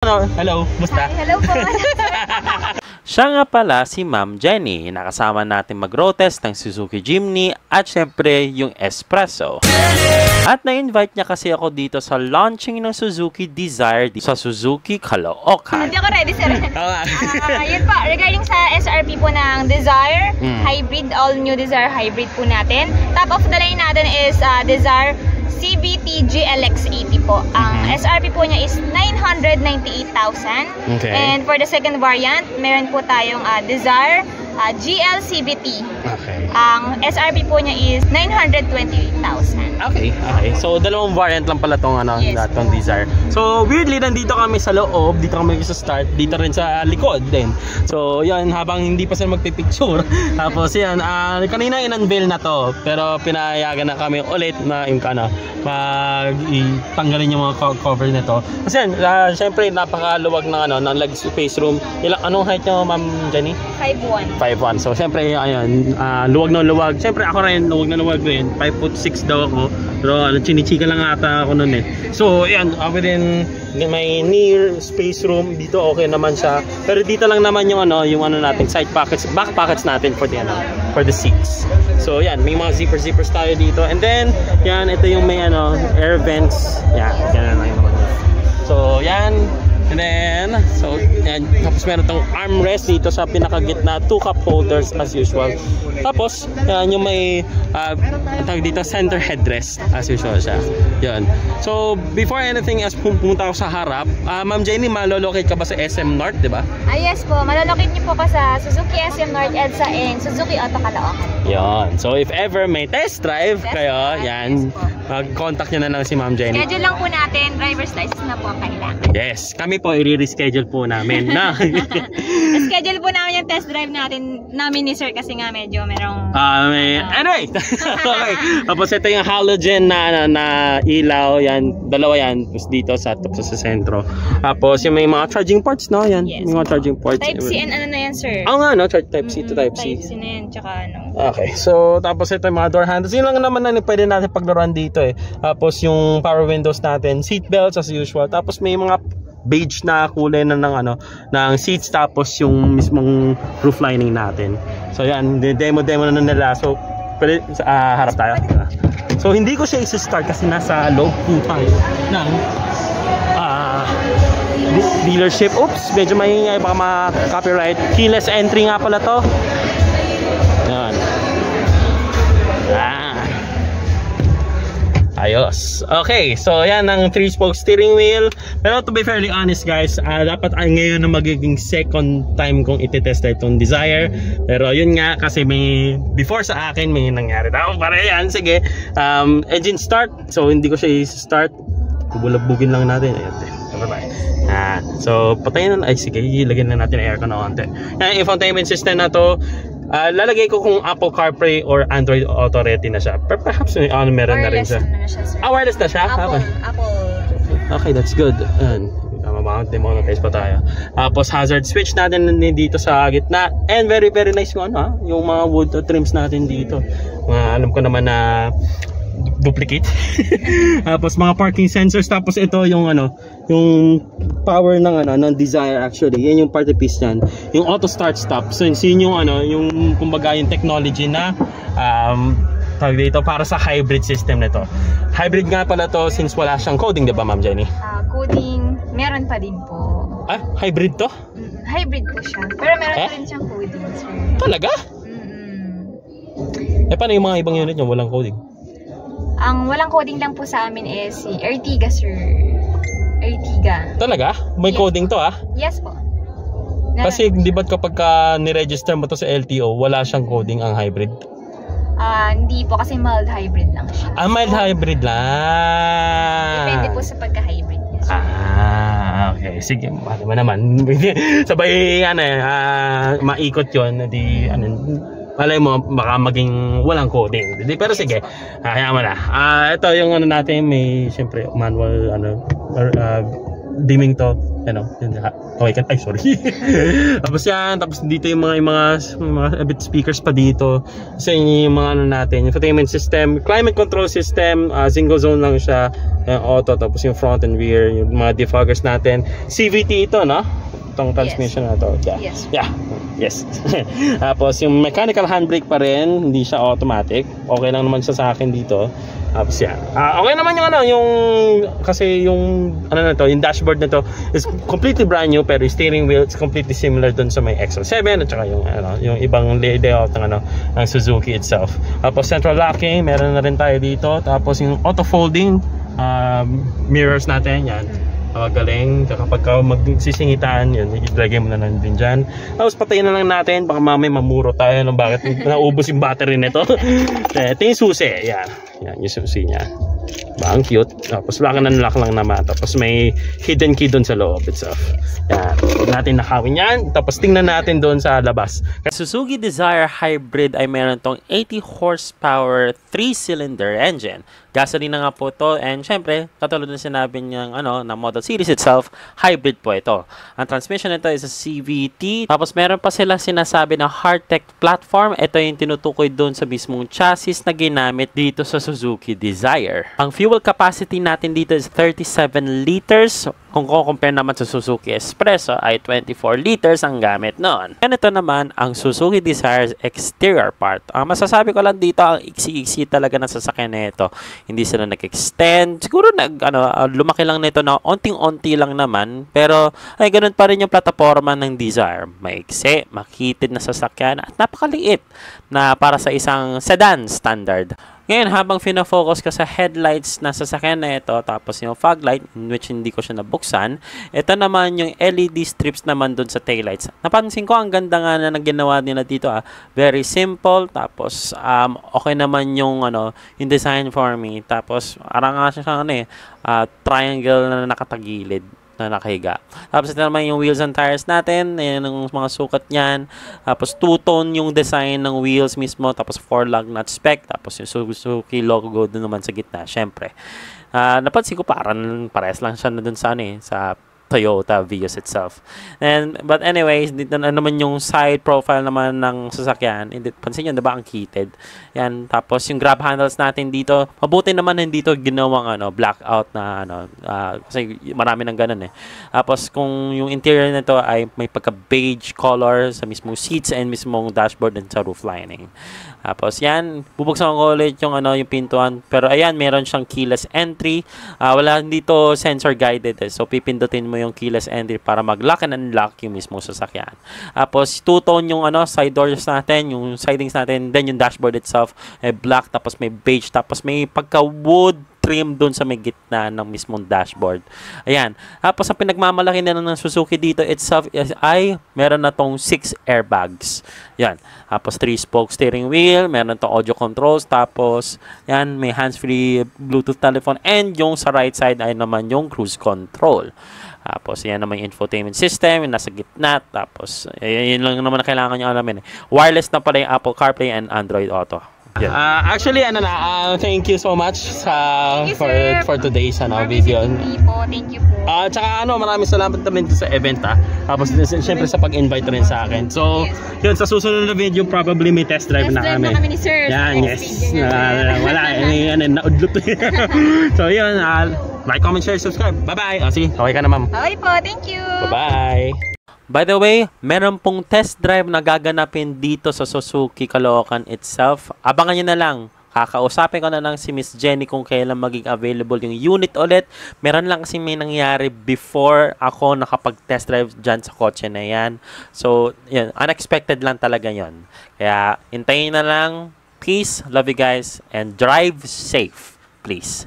Hello, musta? Hello po. Siya nga pala si Ma'am Jenny. Nakasama natin mag-road test ng Suzuki Jimny at syempre yung Espresso. At na-invite niya kasi ako dito sa launching ng Suzuki Dzire sa Suzuki Caloocan. Hindi ako ready, sir. Yun po, regarding sa SRP po ng Dzire, hybrid, all-new Dzire hybrid po natin. Top of the line natin is Dzire CVT GLX80 po. Ang SRP po niya is 998,000. Okay. And for the second variant, meron po tayong Dzire GL CVT. Okay. Ang SRP po niya is 928,000. Okay. So, dalawang variant lang pala tong Yes, tong Dzire. So, weirdly, nandito kami sa loob. Dito kami sa start. Dito rin sa likod din. So, yan, habang hindi pa sila magpipicture. Tapos, yan, kanina in-unveil na to. Pero, pinayagan na kami ulit na yung tanggalin yung mga cover nito. Kasi yan, syempre, napakaluwag ng leg space room. Anong height nyo, Ma'am Jenny? 5'1". 5'1". So, syempre, ayan, luwag na luwag. Syempre, ako rin, luwag na luwag rin. 5'6" daw ako. Pero, chinichika lang ata ako nun eh. So, ayan, within may near space room, dito okay naman siya. Pero dito lang naman yung natin, side pockets, back pockets natin for the seats. So, yan, may mga zippers tayo dito. And then, yan, ito yung may air vents. Yan, ganun lang naman yun. So, yan. And then, so, yan. Tapos meron tong armrest dito sa pinakagitna, 2 cup holders as usual. Tapos, yan yung may, tawag dito, center headrest as usual siya. Yan. So, before anything else, pumunta ako sa harap. Ma'am Jenny, malolocate ka ba sa SM North, di ba? Yes po, malolocate niyo po ka sa Suzuki SM North EDSA and Suzuki Auto Caloocan. Yan. So, if ever may test drive kayo, yan, mag-contact nyo na lang si Ma'am Jenny. Schedule lang po natin, driver's license na po ang kailangan. Yes, kami po i-reschedule po namin na. Schedule po namin yung test drive namin ni sir kasi nga medyo merong anyway. Okay. Tapos ito yung halogen na ilaw, yan, dalawa yan, tapos dito sa sentro. Tapos yung may mga charging ports, no? Yan, yes, may mga charging ports. Type C and ano na yan, sir? Nga, no? Type C to Type C. Type C na yan, tsaka Okay, so tapos ito yung mga door handles. Yun lang naman na pwede natin paglaruan dito eh. Tapos yung power windows natin, seat belts as usual. Tapos may mga beige na kulay ng seats, tapos yung mismong roof lining natin. So yan, demo na nila. So pwede harap tayo. So hindi ko siya i-start kasi nasa loob po tayo ng dealership. Oops, medyo maingay, baka ma-copyright. Keyless entry nga pala to. Yan. Ayos. Okay, so yan ang 3-spoke steering wheel. Pero to be fairly honest guys, dapat ngayon na magiging second time kong itetest itong Dzire. Pero yun nga, kasi may before sa akin may nangyari. Pare yan, sige. Engine start. So hindi ko siya i-start. Kubulabugin lang natin. Ayan din. So patayin na. Ay sige, ilagyan na natin ang aircon na konti. Infotainment system na to. Lalagay ko kung Apple CarPlay or Android Auto ready na siya. Perhaps meron na rin siya. Wireless na siya? Apple. Okay, that's good. Demonetize pa tayo. Tapos hazard switch natin dito sa gitna. And very very nice yung yung mga wood trims natin dito. Alam ko naman na duplicate. Tapos mga parking sensors, tapos ito yung yung power ng Dzire actually. Yan yung party piece niyan. Yung auto start stop. So yun yung yung kumbaga yung technology na tawag dito para sa hybrid system nito. Hybrid nga pala to since wala siyang coding, 'di ba, Ma'am Jenny? Coding meron pa din po. Hybrid to? Hybrid po siya. Pero meron pa rin siyang coding, sir. Talaga? Paano yung mga ibang unit niyo walang coding? Ang walang coding lang po sa amin is si Ertiga, sir. Ertiga. Talaga? May coding to Yes po. Kasi di ba kapag ni-register mo to sa LTO, wala siyang coding ang hybrid? Hindi po kasi mild hybrid lang siya. Mild hybrid lang. Depende po sa pagka-hybrid niya, sir. Okay. Sige, paano ba naman? Sabay, maikot yun. Malay mo, baka maging walang coding. Pero sige, hayaan mo na. Ito yung natin, may siyempre manual, dimming to. Ano, okay ka. Ay, sorry. Tapos yan, tapos dito yung mga bit speakers pa dito. Sa yung mga ano natin, infotainment system, climate control system, single zone lang siya, auto, tapos yung front and rear, yung mga defoggers natin. CVT ito, no? Itong transmission na to. Yeah. Yes. Yeah. Yes. Tapos yung mechanical handbrake pa rin, hindi siya automatic. Okay lang naman siya sa akin dito. Tapos yan. Okay naman yung kasi yung na to, yung dashboard na to is completely brand new, pero yung steering wheel is completely similar dun sa may XL7 at saka yung ibang layout ng ng Suzuki itself. Tapos central locking, meron na rin tayo dito. Tapos yung auto folding mirrors natin, yan. Galing, kapag magsisingitan, yun, ilagay mo na lang din dyan. Tapos patayin na lang natin, baka mamay mamuro tayo ng bakit naubos yung battery nito. Ito yung susi, yan yung susi niya. Ang cute. Tapos lock and unlock lang naman. Tapos may hidden key doon sa loob itself. Yan. Huwag natin nakawin yan. Tapos tingnan natin doon sa labas. Suzuki Dzire Hybrid ay meron tong 80 horsepower 3-cylinder engine. Gasoline na nga po to, and syempre, katulad ng sinabi niyang na model series itself, hybrid po ito. Ang transmission nito is a CVT. Tapos meron pa sila sinasabi na Hardtech platform. Ito yung tinutukoy doon sa mismong chassis na ginamit dito sa Suzuki Dzire. Ang fuel capacity natin dito is 37 liters. Kung compare naman sa Suzuki Espresso ay 24 liters ang gamit noon. Ganito naman ang Suzuki Desire's exterior part. Masasabi ko lang dito, ang iksi-iksi talaga ng sasakyan na ito. Hindi sila nag-extend. Siguro lumaki lang nito na onting-onti lang naman. Pero ay ganun pa rin yung plataforma ng Dzire. Maiksi, makitid na sasakyan at napakaliit na para sa isang sedan standard. Ngayon, habang fina-focus ka sa headlights na sasakyan na ito, tapos yung fog light, in which hindi ko siya nabuksan, ito naman yung LED strips naman dun sa taillights. Napansin ko, ang ganda nga na ginawa nila dito. Very simple, tapos okay naman yung design for me. Tapos, arang nga siya triangle na nakatagilid na nakahiga. Tapos ito naman yung wheels and tires natin. Ayan ang mga sukat niyan. Tapos two-tone yung design ng wheels mismo. Tapos 4-lug nut spec. Tapos yung Suzuki logo doon naman sa gitna. Syempre. Napansin ko parang pares lang siya na doon sa sa Toyota Vios itself. But anyways, dito na naman yung side profile naman ng sasakyan. Pansin nyo, diba ang heated? Yan. Tapos yung grab handles natin dito, mabuti naman dito ginawang blackout na kasi marami ng ganun eh. Tapos kung yung interior nito ay may pagka beige color sa mismong seats and mismong dashboard and sa roof lining. Tapos yan, bubuksan ko ulit yung yung pintuan. Pero ayan, meron siyang keyless entry. Wala dito sensor guided eh. So pipindutin mo yung keyless entry para mag-lock and unlock yung mismong sasakyan. Tapos two-tone yung side doors natin, yung sidings natin, then yung dashboard itself black, tapos may beige, tapos may pagka-wood trim doon sa may gitna ng mismong dashboard. Ayan. Tapos ang pinagmamalaki na ng Suzuki dito itself ay meron na tong 6 airbags. Yan. Tapos 3-spoke steering wheel, meron tong audio controls, tapos yan, may hands-free Bluetooth telephone, and yung sa right side ay naman yung cruise control. Tapos yan naman yung infotainment system, yung nasa gitna. Tapos yun lang naman na kailangan nyo alamin. Wireless na pala yung Apple CarPlay and Android Auto. Yeah. Actually, thank you so much for today's video. Thank you po. Tsaka maraming salamat naman sa event Tapos siyempre sa pag-invite rin sa akin. So, yun, sa susunod na video probably may test drive na kami. Kami ni Sir. Yan, yes. Wala, naudlot. So, yun, like, comment, share, subscribe. Bye-bye. See, okay ka na, ma'am. Okay po, thank you. Bye-bye. By the way, meron pong test drive na gaganapin dito sa Suzuki Caloocan itself. Abangan nyo na lang. Kakausapin ko na lang si Miss Jenny kung kailan maging available yung unit ulit. Meron lang kasi may nangyari before ako nakapag-test drive dyan sa kotse na yan. So, yun, unexpected lang talaga yon. Kaya, hintayin na lang. Peace, love you guys, and drive safe, please.